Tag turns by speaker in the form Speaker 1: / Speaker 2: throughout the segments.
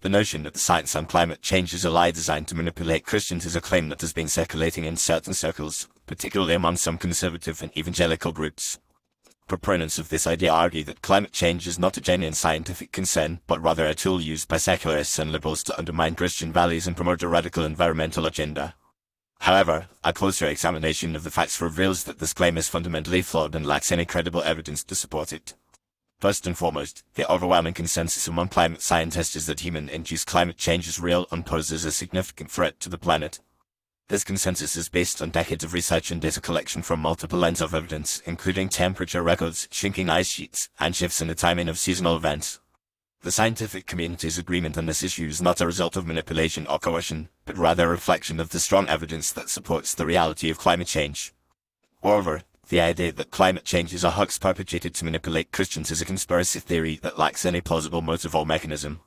Speaker 1: The notion that the science on climate change is a lie designed to manipulate Christians is a claim that has been circulating in certain circles, particularly among some conservative and evangelical groups. Proponents of this idea argue that climate change is not a genuine scientific concern, but rather a tool used by secularists and liberals to undermine Christian values and promote a radical environmental agenda. However, a closer examination of the facts reveals that this claim is fundamentally flawed and lacks any credible evidence to support it. First and foremost, the overwhelming consensus among climate scientists is that human-induced climate change is real and poses a significant threat to the planet. This consensus is based on decades of research and data collection from multiple lines of evidence, including temperature records, shrinking ice sheets, and shifts in the timing of seasonal events. The scientific community's agreement on this issue is not a result of manipulation or coercion, but rather a reflection of the strong evidence that supports the reality of climate change. Moreover, the idea that climate change is a hoax perpetrated to manipulate Christians is a conspiracy theory that lacks any plausible motive or mechanism.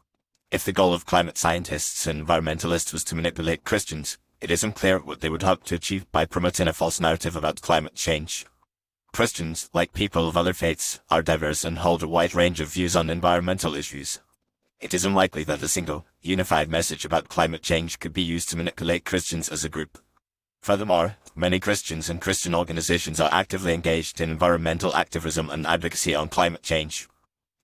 Speaker 1: If the goal of climate scientists and environmentalists was to manipulate Christians, it is unclear what they would hope to achieve by promoting a false narrative about climate change. Christians, like people of other faiths, are diverse and hold a wide range of views on environmental issues. It is unlikely that a single, unified message about climate change could be used to manipulate Christians as a group. Furthermore, many Christians and Christian organizations are actively engaged in environmental activism and advocacy on climate change.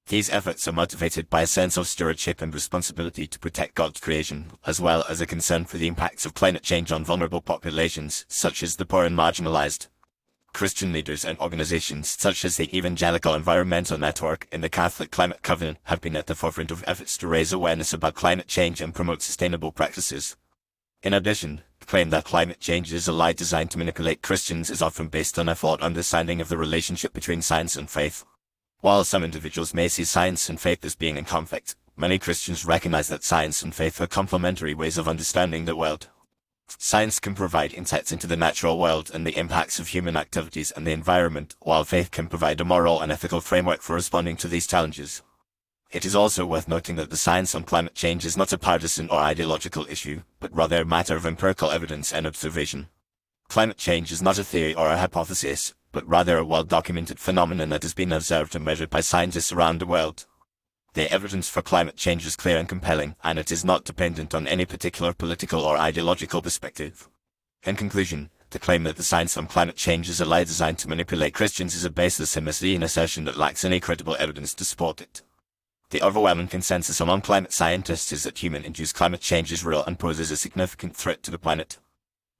Speaker 1: These efforts are motivated by a sense of stewardship and responsibility to protect God's creation, as well as a concern for the impacts of climate change on vulnerable populations, such as the poor and marginalized. Christian leaders and organizations such as the Evangelical Environmental Network and the Catholic Climate Covenant have been at the forefront of efforts to raise awareness about climate change and promote sustainable practices. In addition, the claim that climate change is a lie designed to manipulate Christians is often based on a flawed understanding of the relationship between science and faith. While some individuals may see science and faith as being in conflict, many Christians recognize that science and faith are complementary ways of understanding the world. Science can provide insights into the natural world and the impacts of human activities and the environment, while faith can provide a moral and ethical framework for responding to these challenges. It is also worth noting that the science on climate change is not a partisan or ideological issue, but rather a matter of empirical evidence and observation. Climate change is not a theory or a hypothesis, but rather a well-documented phenomenon that has been observed and measured by scientists around the world. The evidence for climate change is clear and compelling, and it is not dependent on any particular political or ideological perspective. In conclusion, the claim that the science on climate change is a lie designed to manipulate Christians is a baseless and misleading assertion that lacks any credible evidence to support it. The overwhelming consensus among climate scientists is that human-induced climate change is real and poses a significant threat to the planet.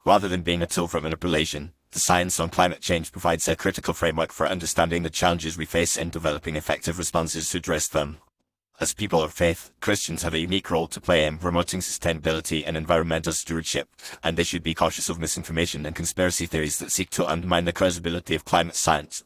Speaker 1: Rather than being a tool for manipulation, the science on climate change provides a critical framework for understanding the challenges we face and developing effective responses to address them. As people of faith, Christians have a unique role to play in promoting sustainability and environmental stewardship, and they should be cautious of misinformation and conspiracy theories that seek to undermine the credibility of climate science.